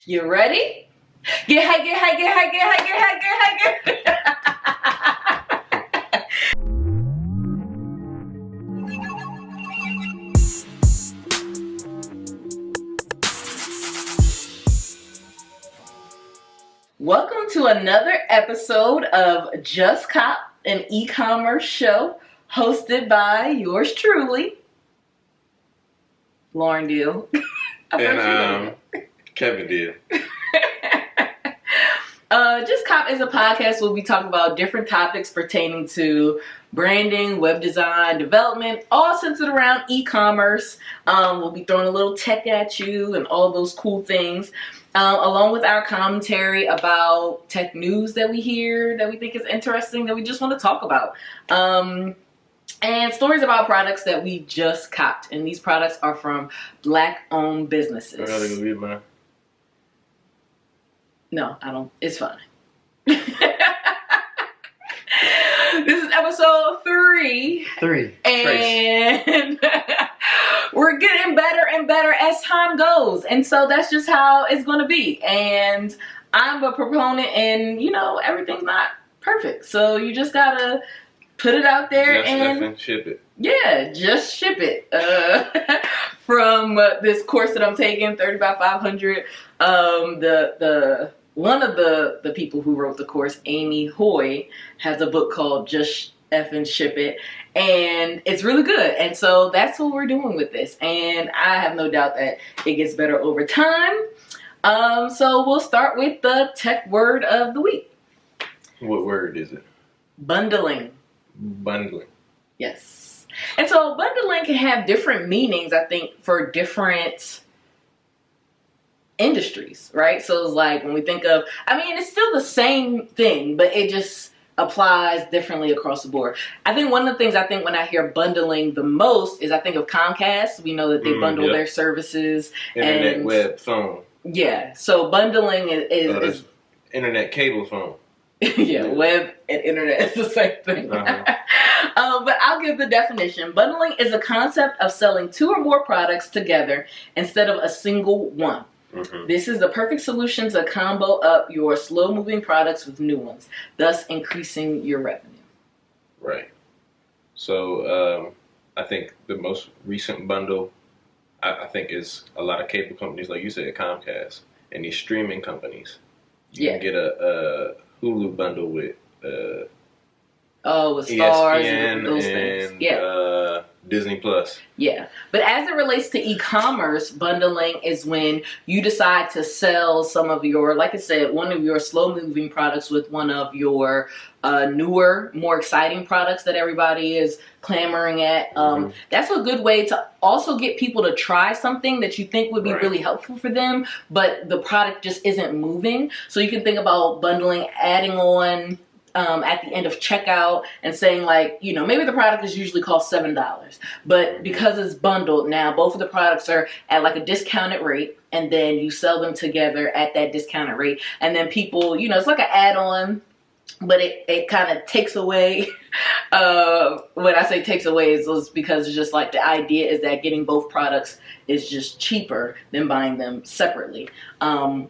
You ready? Get high, get high, get high, get high, get high, get high, get high. Welcome to another episode of Just Cop, an e-commerce show hosted by yours truly, Lauren Deal. And Kevin Deal. Just Cop is a podcast where we talk about different topics pertaining to branding, web design, development, all centered around e-commerce. We'll be throwing a little tech at you and all those cool things, along with our commentary about tech news that we hear, that we think is interesting, that we just want to talk about. And stories about products that we just copped. And these products are from Black-owned businesses. I gotta go read mine. No, I don't. It's fine. This is episode 3. And we're getting better and better as time goes. And so that's just how it's going to be. And I'm a proponent, and, everything's not perfect. So you just got to put it out there and ship it. Yeah, just ship it. From this course that I'm taking, 30 by 500, one of the people who wrote the course, Amy Hoy, has a book called Just Effing Ship It, and it's really good. And so that's what we're doing with this, and I have no doubt that it gets better over time. So we'll start with the tech word of the week. What word is it? Bundling. Bundling. Yes. And so bundling can have different meanings, I think, for different industries, right? So it's like when we think of, it's still the same thing, but it just applies differently across the board. I think one of the things when I hear bundling the most is I think of Comcast. We know that they bundle their services. Internet, and web, phone. Yeah. So bundling is internet, cable, phone. Yeah, web and internet is the same thing. Uh-huh. But I'll give the definition. Bundling is a concept of selling 2 or more products together instead of a single one. Mm-hmm. This is the perfect solution to combo up your slow-moving products with new ones, thus increasing your revenue. Right. So I think the most recent bundle, I think, is a lot of cable companies, like you said, Comcast, and these streaming companies. You can get a Hulu bundle with with stars ESPN and those things. Yeah. Disney Plus. Yeah. But as it relates to e-commerce, bundling is when you decide to sell some of your, like I said, one of your slow-moving products with one of your newer, more exciting products that everybody is clamoring at. That's a good way to also get people to try something that you think would be really helpful for them, but the product just isn't moving. So you can think about bundling, adding on at the end of checkout and saying, like, maybe the product is usually cost $7, but because it's bundled now, both of the products are at like a discounted rate, and then you sell them together at that discounted rate, and then people, it's like an add-on, but it kind of takes away. When I say takes away, is because it's just like the idea is that getting both products is just cheaper than buying them separately,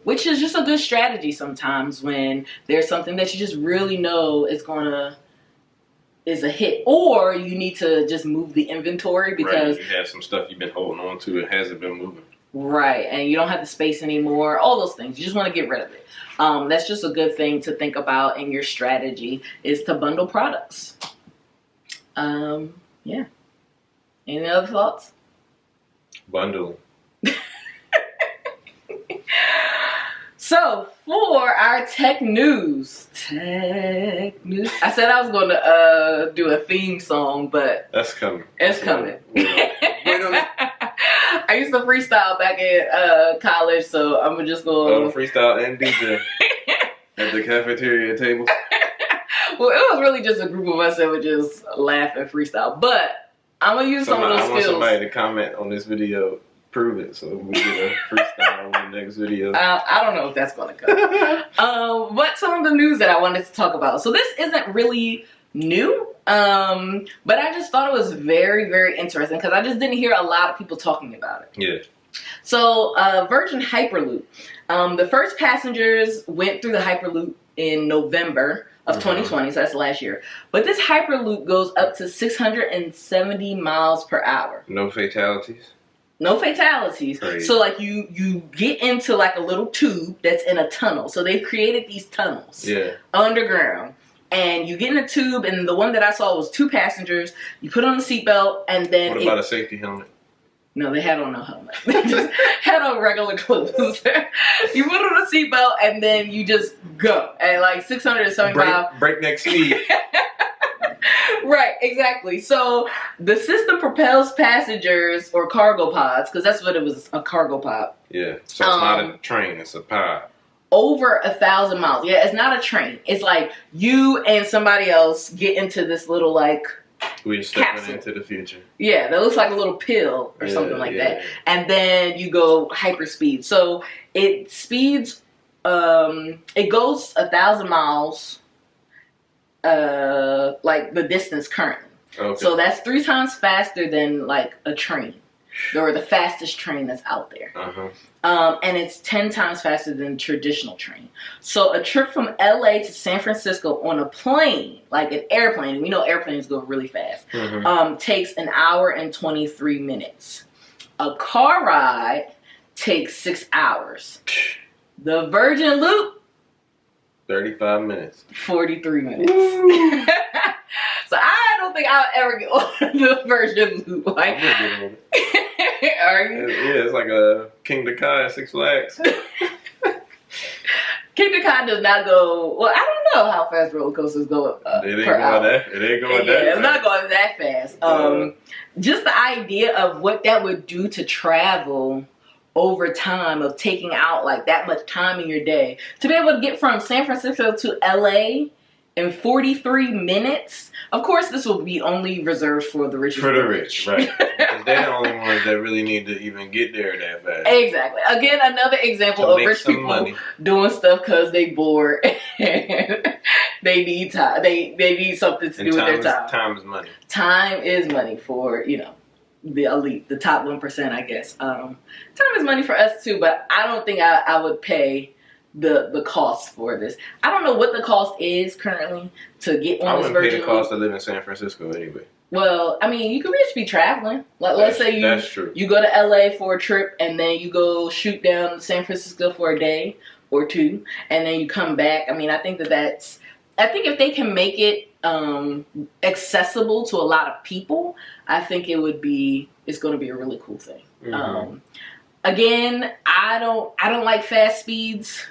which is just a good strategy sometimes when there's something that you just really know is a hit, or you need to just move the inventory because you have some stuff you've been holding on to, it hasn't been moving. Right, and you don't have the space anymore, all those things. You just want to get rid of it. That's just a good thing to think about in your strategy, is to bundle products. Yeah. Any other thoughts? Bundling. So, for our tech news, I said I was going to do a theme song, but that's coming. It's coming. Wait on it. I used to freestyle back in college, so I'm just going to freestyle and DJ at the cafeteria table. Well, it was really just a group of us that would just laugh and freestyle, but I'm going to use some of those skills. I want somebody to comment on this video, prove it, so we get a freestyle on the next video. I don't know if that's going to come. But some of the news that I wanted to talk about. So this isn't really new, but I just thought it was very, very interesting because I just didn't hear a lot of people talking about it. Yeah. So, Virgin Hyperloop. The first passengers went through the Hyperloop in November of 2020, so that's last year. But this Hyperloop goes up to 670 miles per hour. No fatalities? No fatalities. Crazy. So, like, you get into, like, a little tube that's in a tunnel. So, they've created these tunnels underground. And you get in a tube, and the one that I saw was 2 passengers. You put on a seatbelt, and then... What about a safety helmet? No, they had on no helmet. They just had on regular clothes. You put on a seatbelt, and then you just go at like 675. Breakneck speed. Right, exactly. So the system propels passengers or cargo pods, because that's what it was, a cargo pod. Yeah, so it's not a train, it's a pod. Over 1,000 miles. Yeah, it's not a train. It's like you and somebody else get into this little like we're stepping capsule into the future. Yeah, that looks like a little pill or something like that. And then you go hyperspeed. So it speeds, it goes 1,000 miles, like the distance currently. Okay. So that's 3 times faster than like a train, or the fastest train that's out there. And it's 10 times faster than a traditional train. So a trip from LA to San Francisco on a plane, like an airplane, and we know airplanes go really fast, takes 1 hour and 23 minutes. A car ride takes 6 hours. The Virgin Loop, 35 minutes. 43 minutes. So I don't think I'll ever get on the Virgin Loop. Like, I'm gonna get on it. Are you? Yeah, it's like a King to Kai at Six Flags. King to Kai does not go. Well, I don't know how fast roller coasters go. It ain't going that. It ain't going that. It's not going that fast. Just the idea of what that would do to travel over time, of taking out like that much time in your day to be able to get from San Francisco to LA in 43 minutes. Of course, this will be only reserved for the rich. For the rich, right. Because they're the only ones that really need to even get there that fast. Exactly. Again, another example of rich people doing stuff because they bored and they need time. They need something to do with their time. Time is money. Time is money for, the elite, the top 1%, I guess. Time is money for us too, but I don't think I would pay the cost for this. I don't know what the cost is currently to get on this Virgin Loop. I wouldn't pay the cost to live in San Francisco anyway. Well, I mean, you could just be traveling. Like, let's say you go to LA for a trip, and then you go shoot down to San Francisco for a day or 2, and then you come back. I mean, I think I think if they can make it accessible to a lot of people, I think it's going to be a really cool thing. Again, I don't like fast speeds.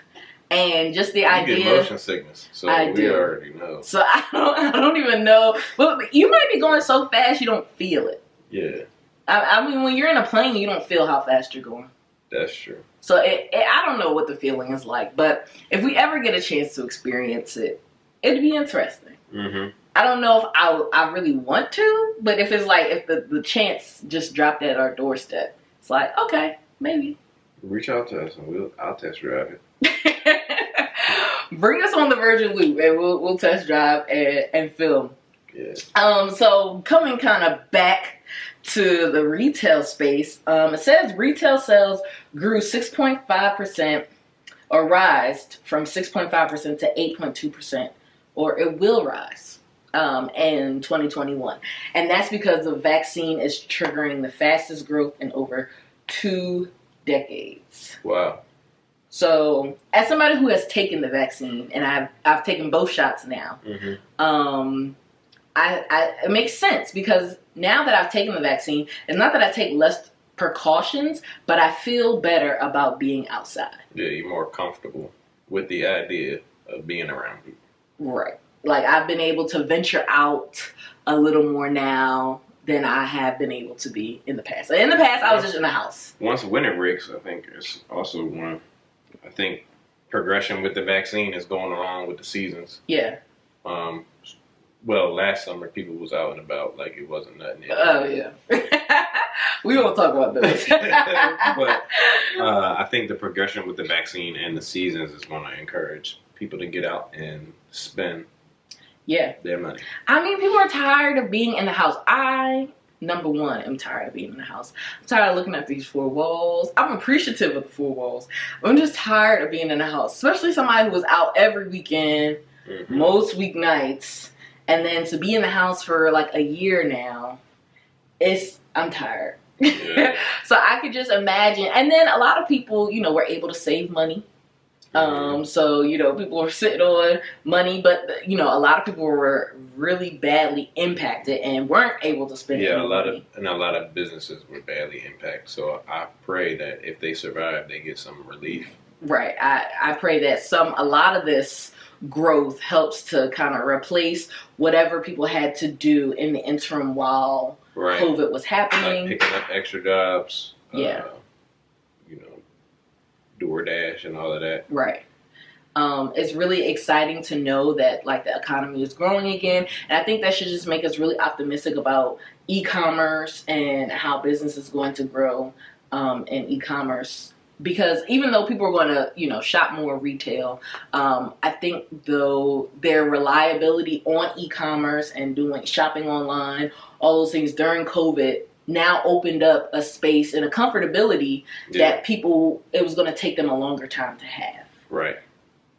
And just the idea, you get motion sickness, so we already know. So I don't even know. Well, you might be going so fast you don't feel it. Yeah. I mean, when you're in a plane, you don't feel how fast you're going. That's true. So I don't know what the feeling is like, but if we ever get a chance to experience it, it'd be interesting. I don't know if I really want to, but if it's like if the chance just dropped at our doorstep, it's like, okay, maybe. Reach out to us and I'll test drive it. Bring us on the Virgin Loop and we'll test drive and film. Yeah. So coming kind of back to the retail space, it says retail sales grew 6.5%, or rised from 6.5% to 8.2%, or it will rise in 2021. And that's because the vaccine is triggering the fastest growth in over 2 decades. Wow. So, as somebody who has taken the vaccine, and I've taken both shots now, it makes sense, because now that I've taken the vaccine, it's not that I take less precautions, but I feel better about being outside. Yeah, you're more comfortable with the idea of being around people. Right. Like, I've been able to venture out a little more now than I have been able to be in the past. In the past, I was just in the house. Once winter breaks, I think it's also one. I think progression with the vaccine is going along with the seasons. Yeah. Well, last summer people was out and about like it wasn't nothing. Oh yeah. We won't talk about this. But I think the progression with the vaccine and the seasons is going to encourage people to get out and spend their money. I mean, people are tired of being in the house. I number one, I'm tired of being in the house. I'm tired of looking at these four walls. I'm appreciative of the four walls. I'm just tired of being in the house, especially somebody who was out every weekend, most weeknights, and then to be in the house for like a year now, I'm tired. Yeah. So I could just imagine. And then a lot of people, were able to save money. So, people were sitting on money, but, a lot of people were really badly impacted and weren't able to spend any money. A lot of businesses were badly impacted. So I pray that if they survive, they get some relief. Right. I pray that a lot of this growth helps to kind of replace whatever people had to do in the interim while COVID was happening. Like picking up extra jobs. Yeah. DoorDash and all of that. Right. It's really exciting to know that like the economy is growing again. And I think that should just make us really optimistic about e-commerce and how business is going to grow in e-commerce. Because even though people are going to, shop more retail, I think though their reliability on e-commerce and doing shopping online, all those things during COVID now opened up a space and a comfortability that people, it was going to take them a longer time to have. Right.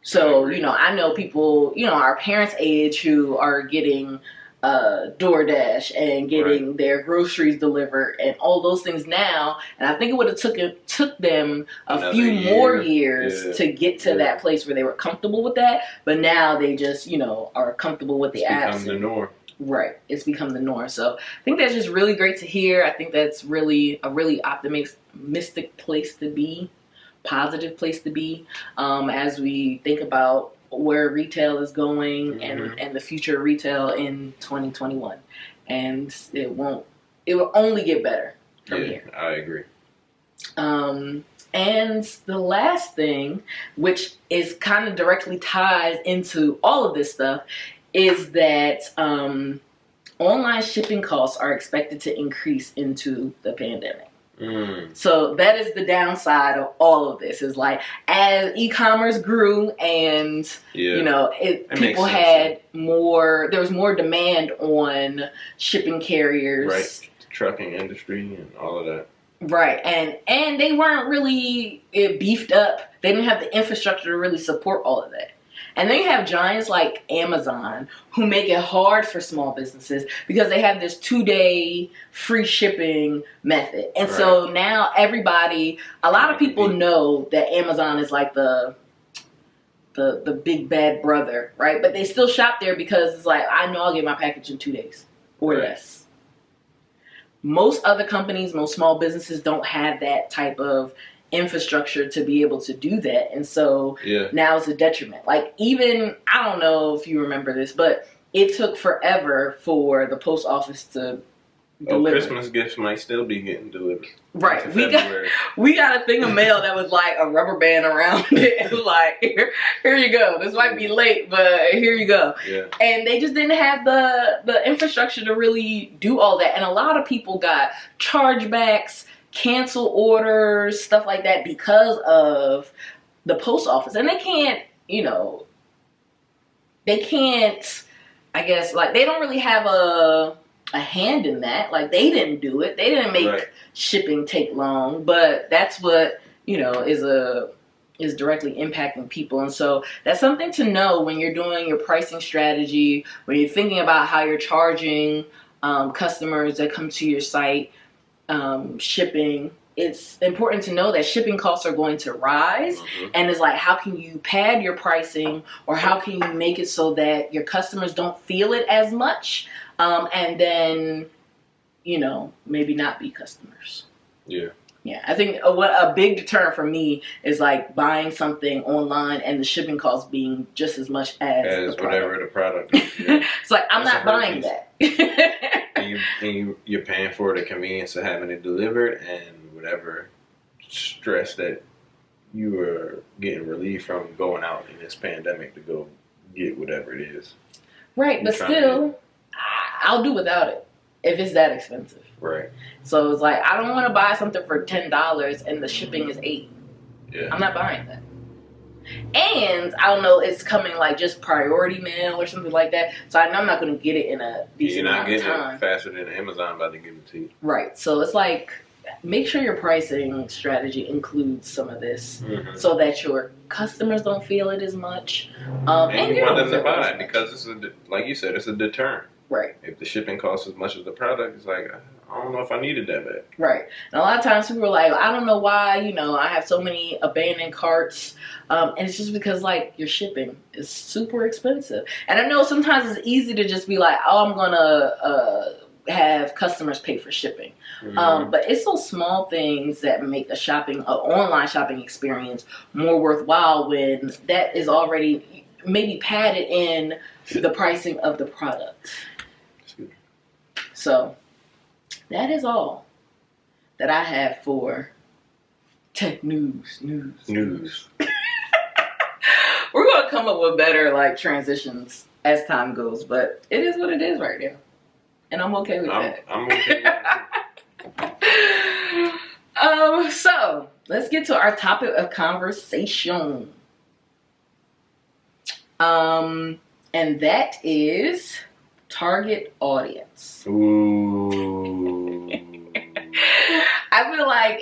So, I know people, our parents' age who are getting DoorDash and getting their groceries delivered and all those things now. And I think it would have took them a few more years to get to that place where they were comfortable with that. But now they just, are comfortable with the apps. It's become the norm. Right. It's become the norm. So I think that's just really great to hear. I think that's really a really optimistic place to be, positive place to be, as we think about where retail is going and the future of retail in 2021. And it will only get better from here. I agree. And the last thing, which is kind of directly ties into all of this stuff, is that online shipping costs are expected to increase into the pandemic. So that is the downside of all of this. Is like as e-commerce grew and people had more. There was more demand on shipping carriers, right? The trucking industry and all of that. Right, and they weren't really beefed up. They didn't have the infrastructure to really support all of that. And then you have giants like Amazon who make it hard for small businesses because they have this 2-day free shipping method. And so now a lot of people know that Amazon is like the big bad brother, right? But they still shop there because it's like, I know I'll get my package in 2 days or less. Most other companies, most small businesses don't have that type of infrastructure to be able to do that, and so now it's a detriment. Like even, I don't know if you remember this, but it took forever for the post office to deliver. Christmas gifts might still be getting delivered. Right. We got a thing of mail that was like a rubber band around it. It was like, here you go. This might be late, but here you go. Yeah. And they just didn't have the infrastructure to really do all that. And a lot of people got chargebacks, cancel orders, stuff like that because of the post office. And they can't, I guess, like, they don't really have a hand in that. Like, they didn't do it. They didn't make shipping take long, but that's what, is directly impacting people. And so that's something to know when you're doing your pricing strategy, when you're thinking about how you're charging customers that come to your site, shipping. It's important to know that shipping costs are going to rise, and it's like, how can you pad your pricing, or how can you make it so that your customers don't feel it as much, and then, maybe not be customers. Yeah, I think a big deterrent for me is like buying something online and the shipping costs being just as much as the whatever the product is. It's like, I'm not buying that. and you're paying for the convenience of having it delivered and whatever stress that you are getting relief from going out in this pandemic to go get whatever it is. Right, but still, I'll do without it if it's that expensive. Right. So it's like, I don't want to buy something for $10 and the shipping is $8. Yeah. I'm not buying that. And I don't know, it's coming like just priority mail or something like that. So I know I'm not going to get it in a decent amount of time. You're not getting it faster than Amazon about to give it to you. Right. So it's like, make sure your pricing strategy includes some of this so that your customers don't feel it as much. And you want them to buy it because like you said, it's a deterrent. Right. If the shipping costs as much as the product, it's like, I don't know if I needed that bad. Right. And a lot of times people are like, I don't know why, I have so many abandoned carts. And it's just because, like, your shipping is super expensive. And I know sometimes it's easy to just be like, oh, I'm going to have customers pay for shipping. But it's those small things that make an online shopping experience more worthwhile when that is already maybe padded in the pricing of the product. So that is all that I have for tech news. We're going to come up with better like transitions as time goes, but it is what it is right now. And I'm okay with that. I'm okay with that. So let's get to our topic of conversation. And that is target audience. Ooh. I feel like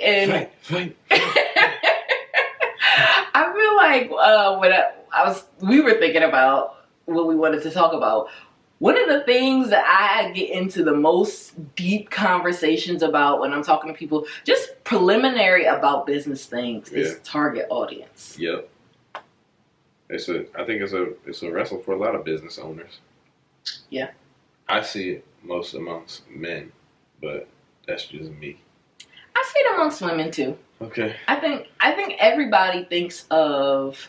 I feel like when we were thinking about what we wanted to talk about. One of the things that I get into the most deep conversations about when I'm talking to people, just preliminary about business things, is target audience. Yep. I think it's a wrestle for a lot of business owners. Yeah. I see it most amongst men, but that's just me. I see it amongst women too. Okay. I think everybody thinks of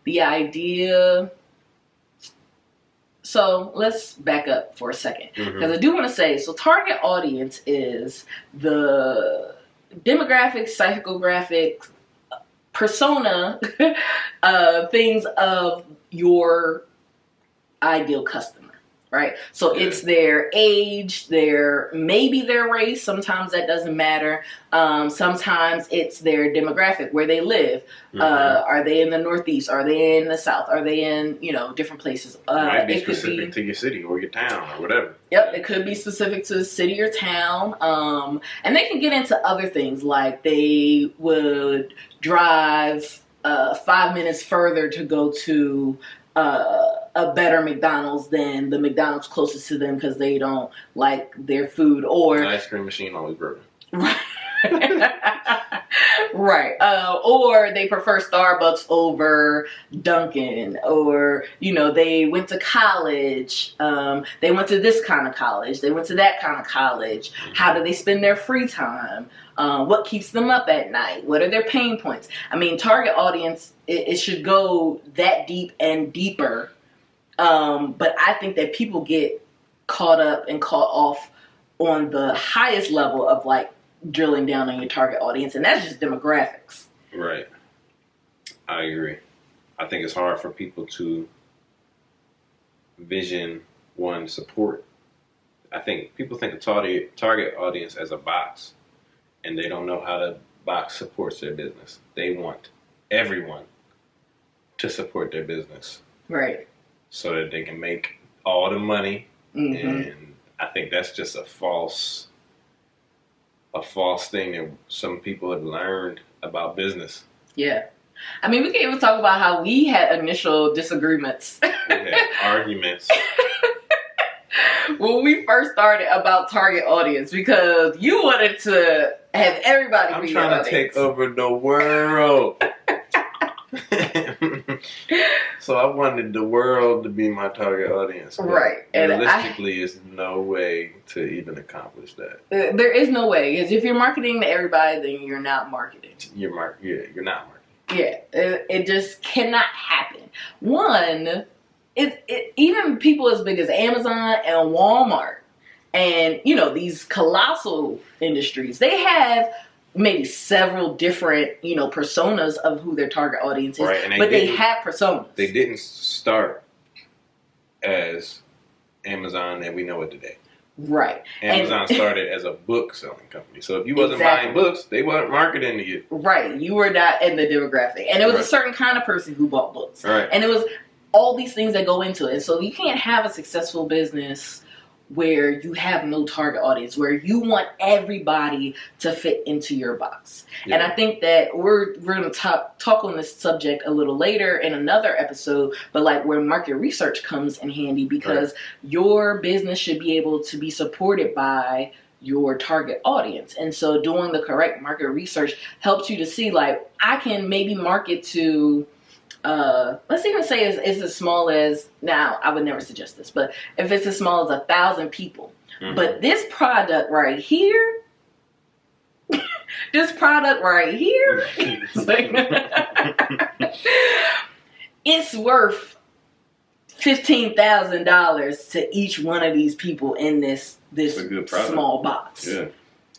the idea. So let's back up for a second, because I do want to say, so target audience is the demographic, psychographic, persona things of your ideal customer. Right? So it's their age, maybe their race. Sometimes that doesn't matter. Sometimes it's their demographic, where they live. Are they in the Northeast? Are they in the South? Are they in, different places? It might be specific to your city or your town or whatever. Yep, it could be specific to the city or town. And they can get into other things, like they would drive 5 minutes further to go to a better McDonald's than the McDonald's closest to them because they don't like their food, or an ice cream machine always broken. Right. Or they prefer Starbucks over Dunkin', or, they went to college. They went to this kind of college. They went to that kind of college. How do they spend their free time? What keeps them up at night? What are their pain points? I mean, target audience, it should go that deep and deeper. But I think that people get caught up and caught off on the highest level of like drilling down on your target audience, and that's just demographics. Right. I agree. I think it's hard for people to vision support. I think people think of target audience as a box, and they don't know how the box supports their business. They want everyone to support their business. Right. So that they can make all the money. And I think that's just a false thing that some people have learned about business. Yeah. I mean, we can even talk about how we had initial disagreements. We had arguments. When we first started about target audience, because you wanted to have everybody I'm be trying your to take over the world. So I wanted the world to be my target audience. Right. And realistically, there's no way to even accomplish that. There is no way. Because if you're marketing to everybody, then you're not marketing. You're not marketing. Yeah. It just cannot happen. One, even people as big as Amazon and Walmart and, these colossal industries, they have maybe several different, personas of who their target audience is, right, but they have personas. They didn't start as Amazon that we know it today. Right. Amazon started as a book selling company. So if you wasn't buying books, they weren't marketing to you. Right. You were not in the demographic. And it was a certain kind of person who bought books. Right. And it was all these things that go into it. And so you can't have a successful business where you have no target audience, where you want everybody to fit into your box. Yeah. And I think that we're going to talk on this subject a little later in another episode, but like where market research comes in handy, because your business should be able to be supported by your target audience. And so doing the correct market research helps you to see, like, I can maybe market to let's even say it's as small as, now I would never suggest this, but if it's as small as 1,000 people, but this product right here, it's worth $15,000 to each one of these people in this small box. Yeah.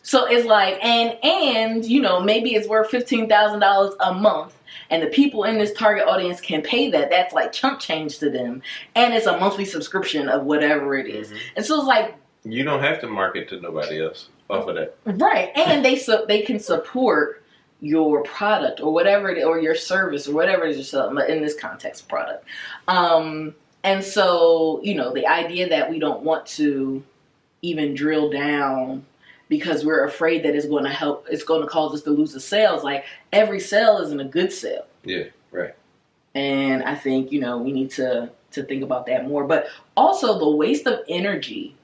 So it's like, and you know, maybe it's worth $15,000 a month, and the people in this target audience can pay that. That's like chump change to them, and it's a monthly subscription of whatever it is. And so it's like, you don't have to market to nobody else off of that, right? And they can support your product or whatever it is, or your service or whatever it is you're selling, but in this context, product. And so, you know, the idea that we don't want to even drill down because we're afraid that it's going to cause us to lose the sales. Like, every sale isn't a good sale. Yeah, right. And I think, you know, we need to think about that more. But also the waste of energy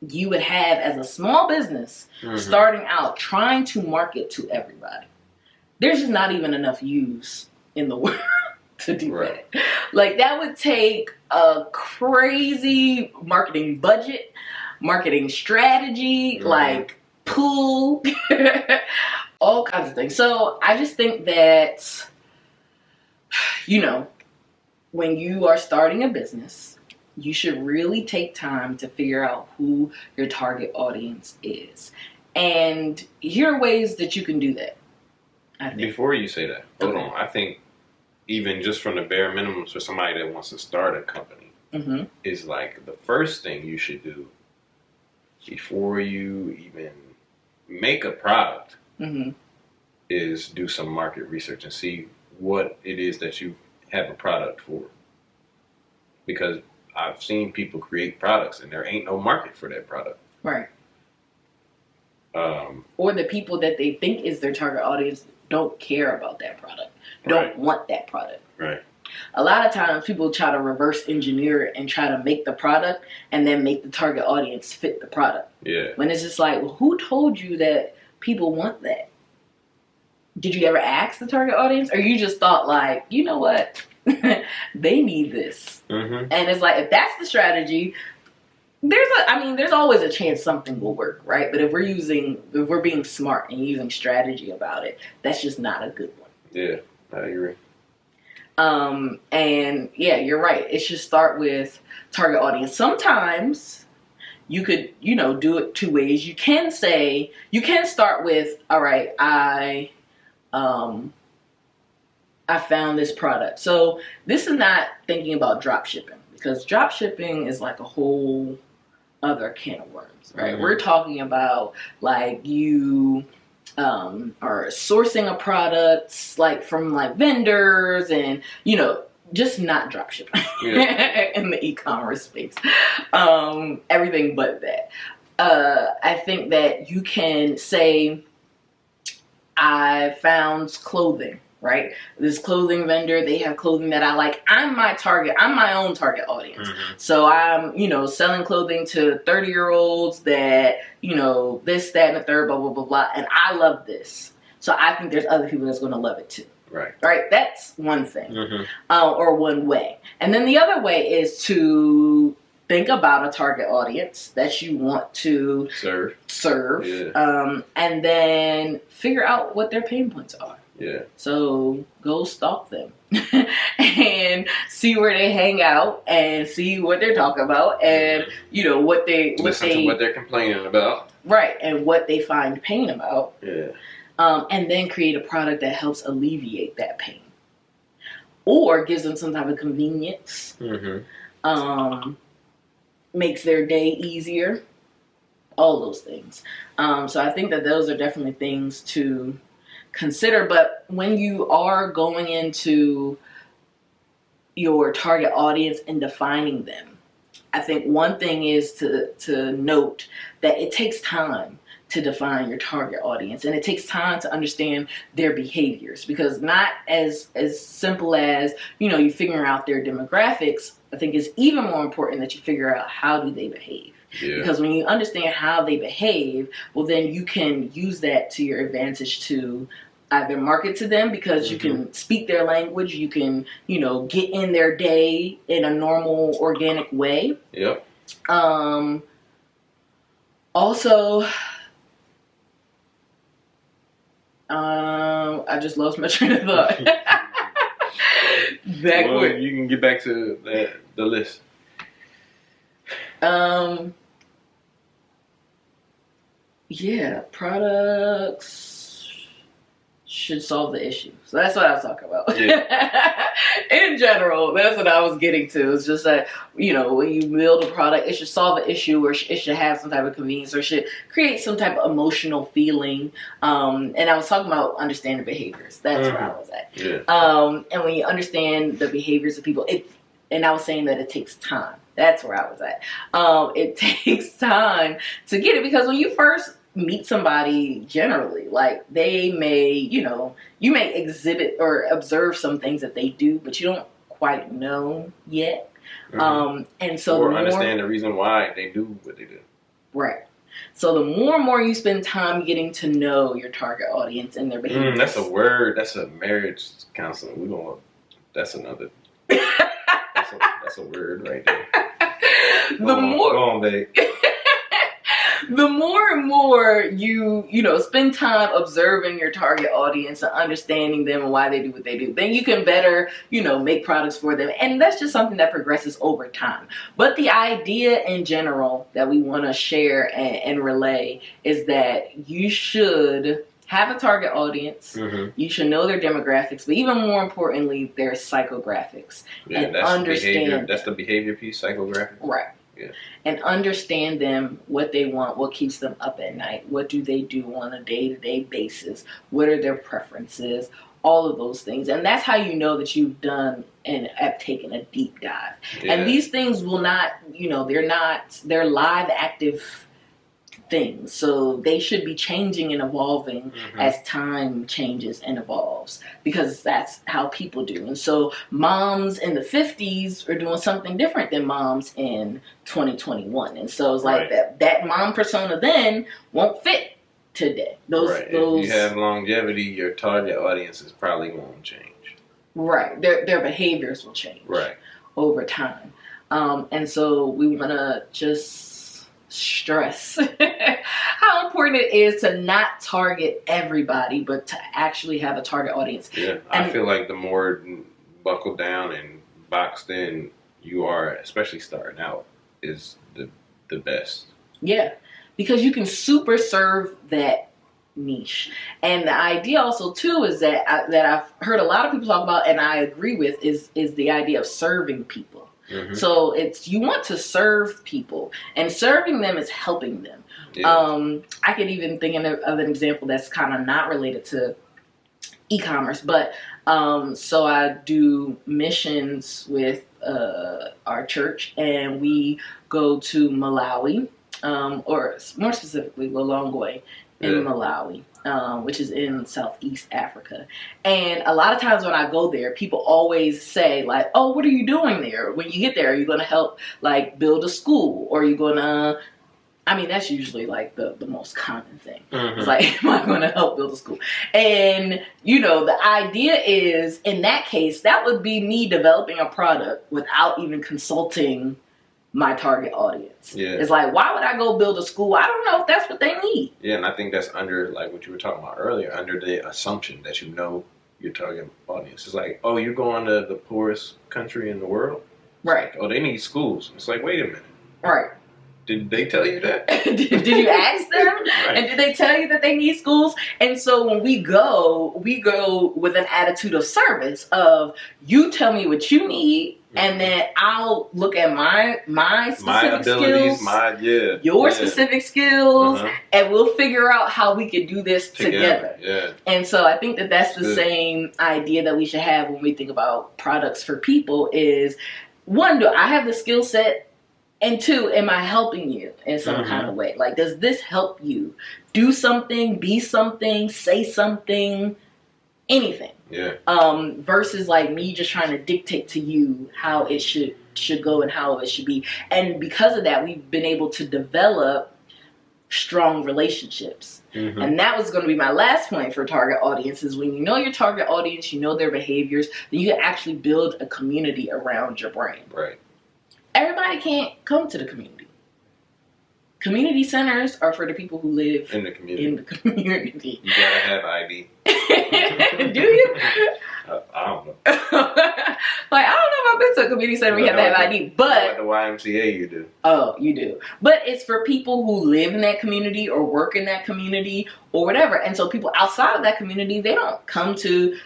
you would have as a small business starting out trying to market to everybody. There's just not even enough use in the world to do that. Like, that would take a crazy marketing budget, marketing strategy, like pool, all kinds of things. So I just think that, you know, when you are starting a business, you should really take time to figure out who your target audience is. And here are ways that you can do that. Before you say that, hold on. I think even just from the bare minimums for somebody that wants to start a company is like the first thing you should do before you even make a product is do some market research and see what it is that you have a product for. Because I've seen people create products and there ain't no market for that product. Right. Or the people that they think is their target audience don't care about that product, don't want that product. Right. A lot of times people try to reverse engineer it and try to make the product and then make the target audience fit the product. Yeah. When it's just like, well, who told you that people want that? Did you ever ask the target audience? Or you just thought, like, you know what? They need this. And it's like, if that's the strategy, there's always a chance something will work, right? But if we're being smart and using strategy about it, that's just not a good one. Yeah, I agree. And yeah, you're right. It should start with target audience. Sometimes you could, you know, do it two ways. You can start with, all right, I found this product. So this is not thinking about drop shipping, because drop shipping is like a whole other can of worms, right? We're talking about, like, you are sourcing a product like from like vendors and, you know, just not drop shipping in the e-commerce space. Everything but that. I think that you can say, I found clothing, right? This clothing vendor, they have clothing that I like. I'm my own target audience. So I'm, you know, selling clothing to 30-year-olds that, you know, this, that, and the third, blah, blah, blah, blah. And I love this. So I think there's other people that's going to love it too. Right. That's one thing, or one way. And then the other way is to think about a target audience that you want to serve, and then figure out what their pain points are. Yeah. So go stalk them and see where they hang out and see what they're talking about, and, you know, listen to what they're complaining about. Right, and what they find pain about. Yeah. And then create a product that helps alleviate that pain, or gives them some type of convenience. Makes their day easier. all those things. So I think that those are definitely things to consider. But when you are going into your target audience and defining them, I think one thing is to note that it takes time to define your target audience, and it takes time to understand their behaviors, because not as simple as, you know, you figure out their demographics. I think it's even more important that you figure out how do they behave. Yeah. Because when you understand how they behave, well, then you can use that to your advantage to either market to them, because you can speak their language, you can, you know, get in their day in a normal, organic way. Yep. Also, I just lost my train of thought. Well, you can get back to the list. Yeah, products should solve the issue. So that's what I was talking about. Yeah. In general, that's what I was getting to. It's just that, you know, when you build a product, it should solve an issue, or it should have some type of convenience, or should create some type of emotional feeling. And I was talking about understanding behaviors. That's where I was at. Yeah. And when you understand the behaviors of people, and I was saying that it takes time. That's where I was at. It takes time to get it, because when you first meet somebody, generally, like, they may, you know, you may exhibit or observe some things that they do, but you don't quite know yet. And so or understand the reason why they do what they do. Right. So the more and more you spend time getting to know your target audience and their behaviors. That's a word. That's a marriage counseling. That's another. That's a word right there. Go on, babe. The more and more you know, spend time observing your target audience and understanding them and why they do what they do, then you can better, you know, make products for them. And that's just something that progresses over time. But the idea in general that we want to share and relay is that you should have a target audience. You should know their demographics, but even more importantly, their psychographics. Yeah, and that's the behavior piece, psychographics. Right. Yeah. And understand them, what they want, what keeps them up at night, what do they do on a day-to-day basis, what are their preferences, all of those things. And that's how you know that you've done and have taken a deep dive. Yeah. And these things will not, you know, they're live, active things, so they should be changing and evolving as time changes and evolves, because that's how people do. And so moms in the 50s are doing something different than moms in 2021, and so it's like that mom persona then won't fit today. If you have longevity, your target audience is probably going to change. Right. Their behaviors will change over time. And so we want to just stress how important it is to not target everybody, but to actually have a target audience. Yeah, I feel like the more buckled down and boxed in you are, especially starting out, is the best. Yeah, because you can super serve that niche. And the idea also too is that I've heard a lot of people talk about, and I agree with, is the idea of serving people. So you want to serve people, and serving them is helping them. Yeah. I could even think of an example that's kind of not related to e-commerce, but so I do missions with our church, and we go to Malawi, or more specifically Lilongwe in Malawi. Which is in Southeast Africa. And a lot of times when I go there, people always say, like, oh, what are you doing there? When you get there, are you going to help, like, build a school? Or are you going to, I mean, that's usually, like, the most common thing. It's like, am I going to help build a school? And, you know, the idea is, in that case, that would be me developing a product without even consulting my target audience. Yeah. It's like, why would I go build a school? I don't know if that's what they need. Yeah, and I think that's under, like what you were talking about earlier, under the assumption that you know your target audience. It's like, oh, you're going to the poorest country in the world? Right. Oh, they need schools. It's like, wait a minute. Right. Did they tell you that? did you ask them? Right. And did they tell you that they need schools? And so when we go with an attitude of service of, you tell me what you need, And then I'll look at my specific abilities, skills, your specific skills, and we'll figure out how we can do this together. Yeah. And so I think that that's the same idea that we should have when we think about products for people is, one, do I have the skill set? And two, am I helping you in some kind of way? Like, does this help you do something, be something, say something, anything? Yeah. Versus like me just trying to dictate to you how it should go and how it should be. And because of that, we've been able to develop strong relationships. And that was going to be my last point for target audiences. When you know your target audience, you know their behaviors, then you can actually build a community around your brand. Right. Everybody can't come to the community. Community centers are for the people who live in the community. You gotta have ID. Do you? I don't know. Like, I don't know if I've been to a community center where you have to have ID, but at the YMCA you do. Oh, you do. But it's for people who live in that community or work in that community or whatever. And so people outside of that community, they don't come to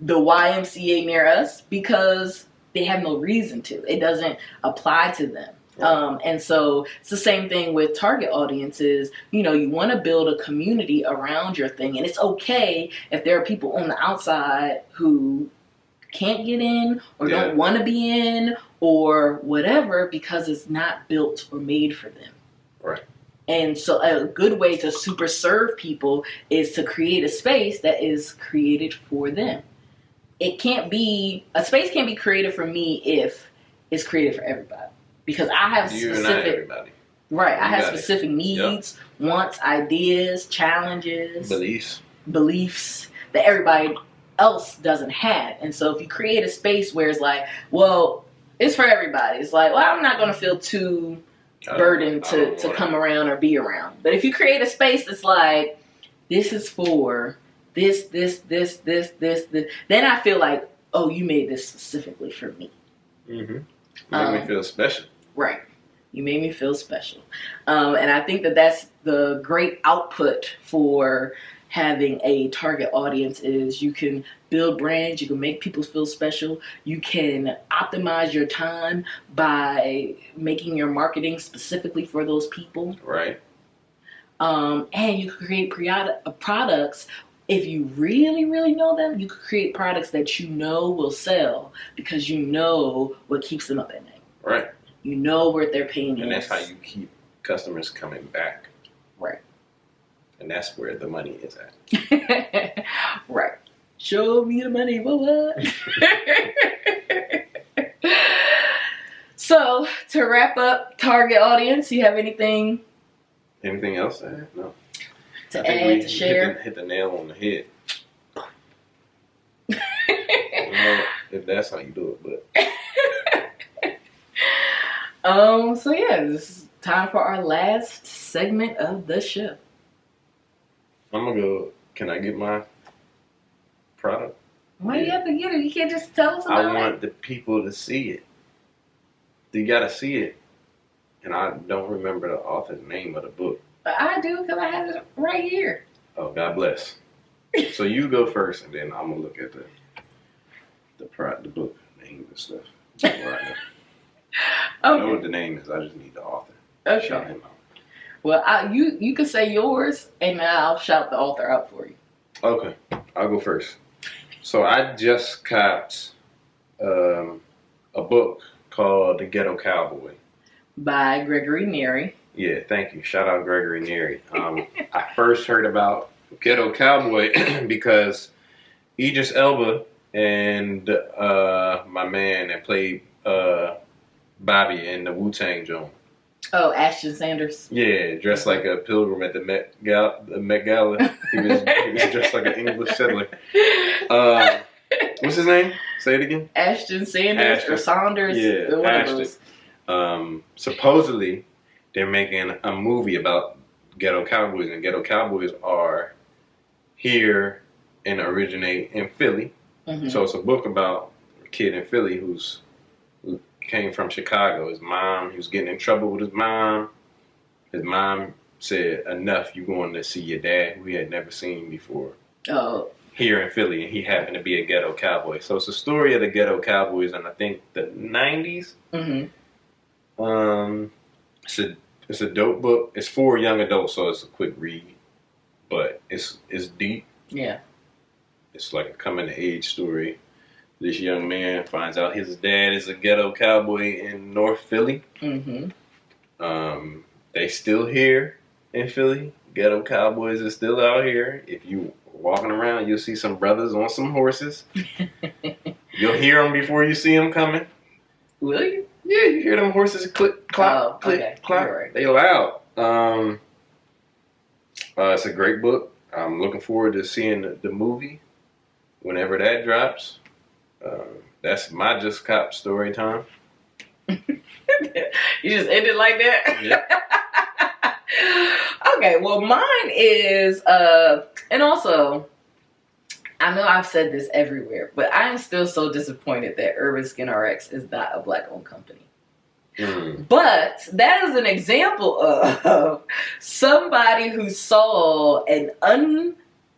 the YMCA near us because they have no reason to. It doesn't apply to them. Right. And so it's the same thing with target audiences. You know, you want to build a community around your thing. And it's okay if there are people on the outside who can't get in or don't want to be in or whatever because it's not built or made for them. Right. And so a good way to super serve people is to create a space that is created for them. A space can't be created for me if it's created for everybody. Because I have everybody. Right. I have specific needs, wants, ideas, challenges, beliefs that everybody else doesn't have. And so if you create a space where it's like, well, it's for everybody. It's like, well, I'm not going to feel too burdened to come around or be around. But if you create a space that's like, this is for this, then I feel like, oh, you made this specifically for me. Mm-hmm. You made me feel special. Right. You made me feel special. And I think that that's the great output for having a target audience is you can build brands, you can make people feel special, you can optimize your time by making your marketing specifically for those people. Right. And you can create products. If you really, really know them, you can create products that you know will sell because you know what keeps them up at night. Right. You know where their pain is. And that's how you keep customers coming back. Right. And that's where the money is at. Right. Show me the money. What? So, to wrap up, target audience, you have anything? Anything else to add? No. To add, to share? Hit the nail on the head. I don't know if that's how you do it, but... So yeah, this is time for our last segment of the show. I'm gonna go. Can I get my product? Why do you have to get it? You can't just tell us about it. I want the people to see it. You gotta see it. And I don't remember the author's name of the book. But I do because I have it right here. Oh, God bless. So you go first, and then I'm gonna look at the book name and stuff. Right. I know what the name is. I just need the author. Okay. Shout him out. Well, you can say yours, and then I'll shout the author out for you. Okay, I'll go first. So I just copped a book called The Ghetto Cowboy by Gregory Neary. Yeah, thank you. Shout out Gregory Neary. I first heard about Ghetto Cowboy because Idris Elba and my man that played Bobby in the Wu-Tang joint. Oh, Ashton Sanders. Yeah, dressed like a pilgrim at the Met Gala. He was dressed like an English settler. What's his name? Say it again. Ashton Sanders or Saunders. Yeah, one Ashton. Of those. Supposedly, they're making a movie about Ghetto Cowboys, and Ghetto Cowboys are here and originate in Philly. Mm-hmm. So it's a book about a kid in Philly who came from Chicago. His mom, he was getting in trouble with his mom. His mom said, "Enough, you going to see your dad," who he had never seen before. Oh, here in Philly, and he happened to be a ghetto cowboy. So it's a story of the ghetto cowboys in, I think, the 90s. Mm-hmm. It's a dope book. It's for young adults, so it's a quick read, but it's deep. Yeah. It's like a coming of age story. This young man finds out his dad is a ghetto cowboy in North Philly. Mm-hmm. They still here in Philly. Ghetto cowboys are still out here. If you walking around, you'll see some brothers on some horses. You'll hear them before you see them coming. Will you? Yeah, you hear them horses click, clop, click, okay. clop. Right. They loud. It's a great book. I'm looking forward to seeing the movie whenever that drops. That's my Just Cop story time. You just ended like that? Yep. Okay, well, mine is, and also, I know I've said this everywhere, but I'm still so disappointed that Urban Skin RX is not a Black-owned company. Mm. But that is an example of somebody who saw an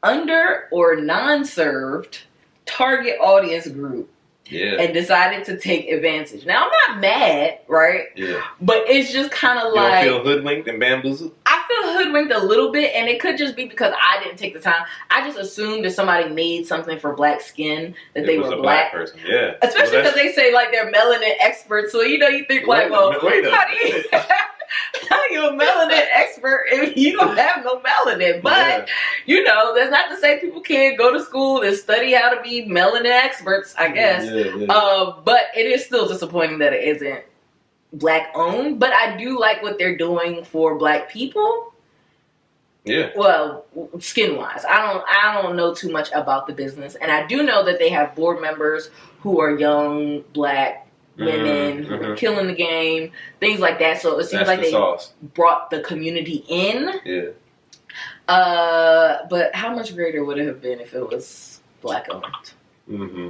under or non-served target audience group and decided to take advantage. Now, I'm not mad, right? Yeah. But it's just kind of like... You don't feel hoodwinked and bamboozled? I feel hoodwinked a little bit, and it could just be because I didn't take the time. I just assumed that somebody made something for black skin, that they were black. Person. Yeah. Especially because they say, like, they're melanin experts. So, you think, like, well, how you a melanin expert if you don't have no melanin? But, that's not to say people can't go to school and study how to be melanin experts, I guess. But it is still disappointing that it isn't Black owned. But I do like what they're doing for Black people. Yeah. Well, skin wise, I don't know too much about the business, and I do know that they have board members who are young Black women who are killing the game, things like that. So it seems like they brought the community in. Yeah. But how much greater would it have been if it was Black owned? Mm-hmm.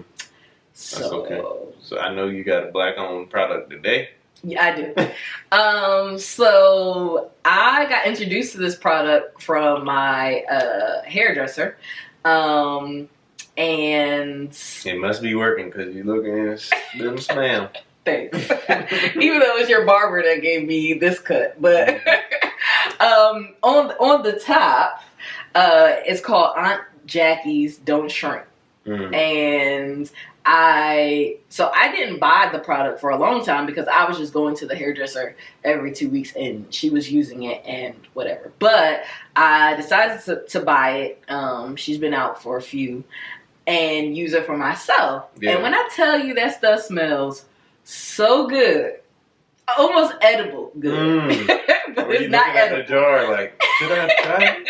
So, that's okay. So I know you got a Black owned product today. Yeah, I do. So I got introduced to this product from my hairdresser. And it must be working because you're looking at them smell. Thanks. Even though it was your barber that gave me this cut. But on the top, it's called Aunt Jackie's Don't Shrink. And I didn't buy the product for a long time because I was just going to the hairdresser every 2 weeks and she was using it and whatever. But I decided to buy it. She's been out for a few and use it for myself. Yeah. And when I tell you that stuff smells so good, almost edible good. But it's not edible. The jar, like, should I try it?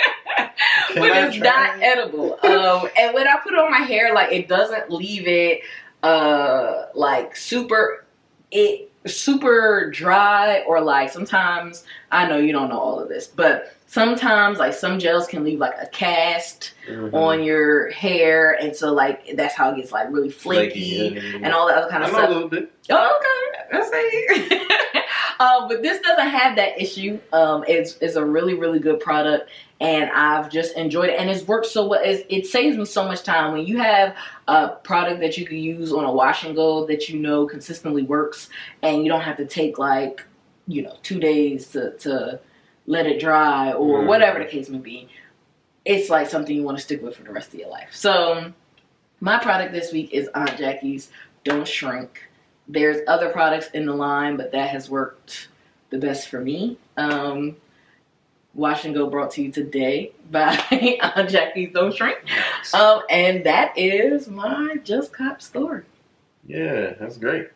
But it's not edible. And when I put it on my hair, like, it doesn't leave it like super dry, or like sometimes, I know you don't know all of this, but sometimes like some gels can leave like a cast on your hair, and so like that's how it gets like really flaky and all that other kind of stuff. A little bit. Oh, okay. That's it. But this doesn't have that issue. It's a really, really good product, and I've just enjoyed it, and it's worked so well. It saves me so much time when you have a product that you can use on a wash and go that you know consistently works, and you don't have to take like 2 days to let it dry or whatever the case may be. It's like something you want to stick with for the rest of your life. So my product this week is Aunt Jackie's Don't Shrink. There's other products in the line, but that has worked the best for me. Wash and Go brought to you today by Aunt Jackie's Don't Shrink. Nice. And that is my Just Cop story. Yeah, that's great.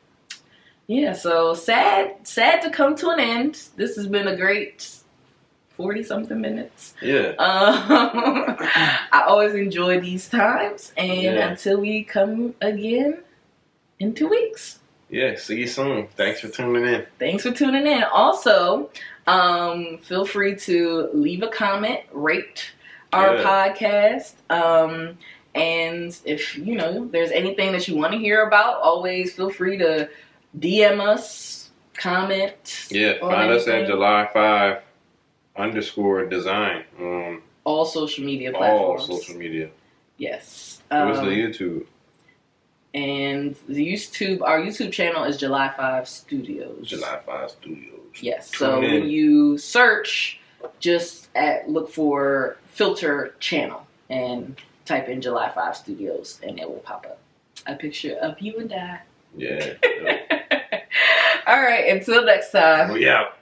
Yeah, so sad to come to an end. This has been a great 40-something minutes. Yeah. I always enjoy these times, and until we come again in 2 weeks. Yeah, see you soon. Thanks for tuning in. Thanks for tuning in. Also, feel free to leave a comment, rate our podcast. And if, there's anything that you want to hear about, always feel free to DM us, comment. Yeah, find us at July5_design on all social media platforms. All social media. Yes. What's the YouTube? And our YouTube channel is July 5 Studios. July 5 Studios. Yes. So when you search, just look for filter channel and type in July 5 Studios, and it will pop up a picture of you and I. Yeah. All right. Until next time. We out.